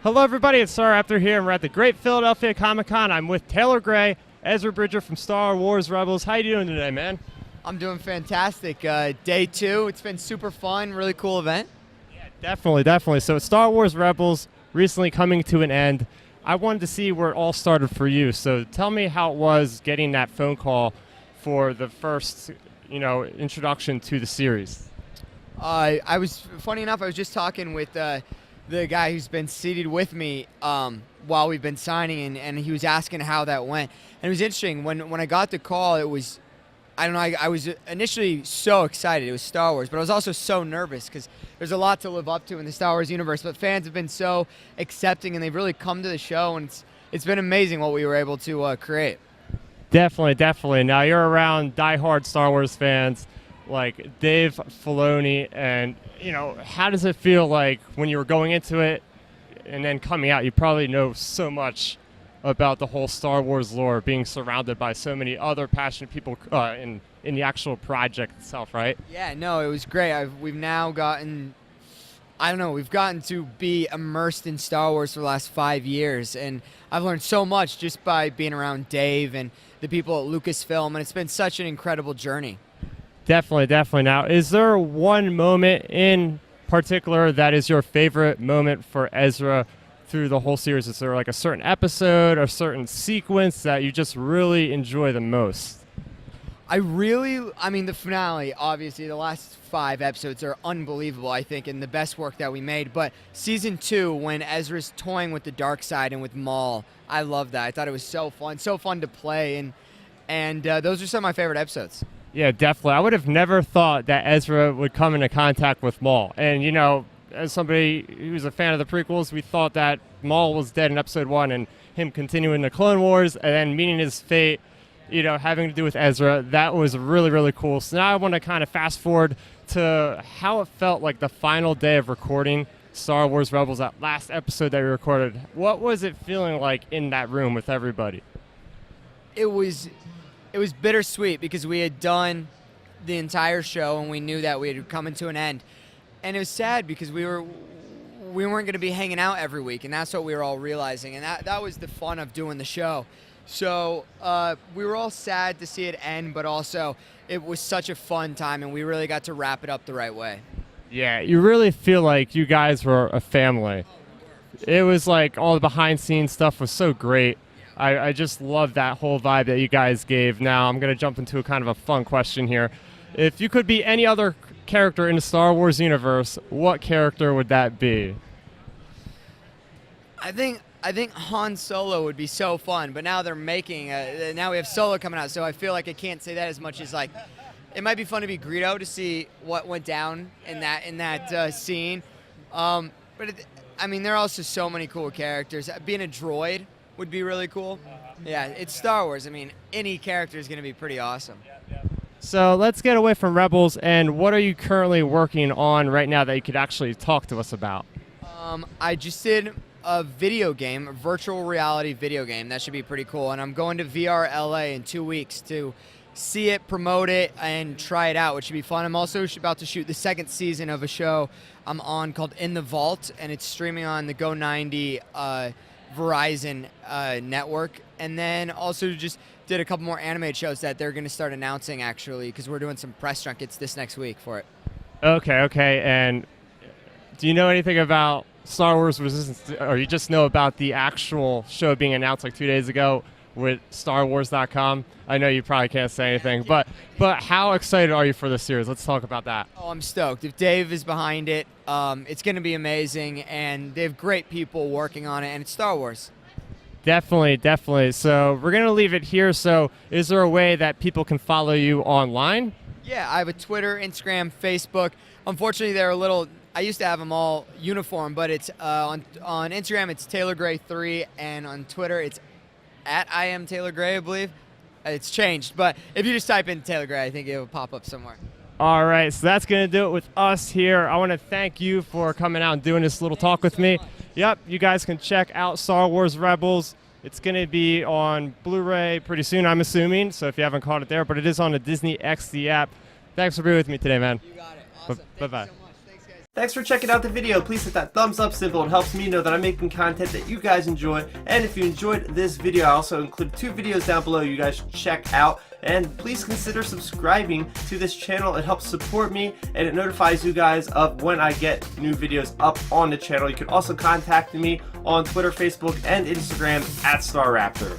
Hello, everybody. It's Starrapter here, and we're at the Great Philadelphia Comic-Con. I'm with Taylor Gray, Ezra Bridger from Star Wars Rebels. How you doing today, man? I'm doing fantastic. Day 2. It's been super fun. Really cool event. Yeah, definitely. So Star Wars Rebels recently coming to an end. I wanted to see where it all started for you. So tell me how it was getting that phone call for the first, introduction to the series. Funny enough, I was just talking with the guy who's been seated with me while we've been signing, and he was asking how that went. And it was interesting. When I got the call, it was, I was initially so excited. It was Star Wars, but I was also so nervous because there's a lot to live up to in the Star Wars universe. But fans have been so accepting, and they've really come to the show, and it's been amazing what we were able to create. Definitely. Now, you're around diehard Star Wars fans like Dave Filoni, and how does it feel like when you were going into it and then coming out? You probably know so much about the whole Star Wars lore, being surrounded by so many other passionate people in the actual project itself, right? Yeah, no, it was great. We've now gotten, we've gotten to be immersed in Star Wars for the last 5 years, and I've learned so much just by being around Dave and the people at Lucasfilm, and it's been such an incredible journey. Definitely. Now, is there one moment in particular that is your favorite moment for Ezra through the whole series? Is there like a certain episode or certain sequence that you just really enjoy the most? The finale, obviously, the last 5 episodes are unbelievable, I think, and the best work that we made. But season 2, when Ezra's toying with the dark side and with Maul, I love that. I thought it was so fun to play, and those are some of my favorite episodes. Yeah, definitely. I would have never thought that Ezra would come into contact with Maul. And, as somebody who's a fan of the prequels, we thought that Maul was dead in episode 1 and him continuing the Clone Wars and then meeting his fate, having to do with Ezra. That was really cool. So now I want to kind of fast forward to how it felt like the final day of recording Star Wars Rebels, that last episode that we recorded. What was it feeling like in that room with everybody? It was bittersweet because we had done the entire show and we knew that we had come to an end. And it was sad because we weren't going to be hanging out every week, and that's what we were all realizing. And that was the fun of doing the show. So we were all sad to see it end, but also it was such a fun time, and we really got to wrap it up the right way. Yeah, you really feel like you guys were a family. It was like all the behind-scenes stuff was so great. I just love that whole vibe that you guys gave. Now, I'm going to jump into a kind of a fun question here. If you could be any other character in the Star Wars universe, what character would that be? I think Han Solo would be so fun, but now they're making now we have Solo coming out, so I feel like I can't say that as much as it might be fun to be Greedo to see what went down in that scene. But there are also so many cool characters. Being a droid would be really cool. Yeah, it's Star Wars. Any character is going to be pretty awesome. So let's get away from Rebels, and what are you currently working on right now that you could actually talk to us about? I just did a video game, a virtual reality video game. That should be pretty cool, and I'm going to VR LA in 2 weeks to see it, promote it, and try it out, which should be fun. I'm also about to shoot the 2nd season of a show I'm on called In the Vault, and it's streaming on the Go90 Verizon network. And then also just did a couple more animated shows that they're going to start announcing, actually, because we're doing some press junkets this next week for it. Okay. And do you know anything about Star Wars Resistance, or you just know about the actual show being announced like 2 days ago with StarWars.com? I know you probably can't say anything, but how excited are you for this series? Let's talk about that. Oh, I'm stoked. If Dave is behind it, it's going to be amazing, and they have great people working on it, and it's Star Wars. Definitely. So we're going to leave it here. So is there a way that people can follow you online? Yeah, I have a Twitter, Instagram, Facebook. Unfortunately, they're I used to have them all uniform, but it's on Instagram, it's TaylorGray3, and on Twitter, it's @IamTaylorGray, I believe. It's changed, but if you just type in Taylor Gray, I think it will pop up somewhere. All right, so that's going to do it with us here. I want to thank you for coming out and doing this little talk with me. Yep, you guys can check out Star Wars Rebels. It's going to be on Blu-ray pretty soon, I'm assuming, so if you haven't caught it there, but it is on the Disney XD app. Thanks for being with me today, man. You got it. Awesome. Bye-bye. Thank you so much. Thanks for checking out the video. Please hit that thumbs up symbol. It helps me know that I'm making content that you guys enjoy. And if you enjoyed this video, I also include 2 videos down below you guys should check out. And please consider subscribing to this channel. It helps support me and it notifies you guys of when I get new videos up on the channel. You can also contact me on Twitter, Facebook, and Instagram at Starrapter.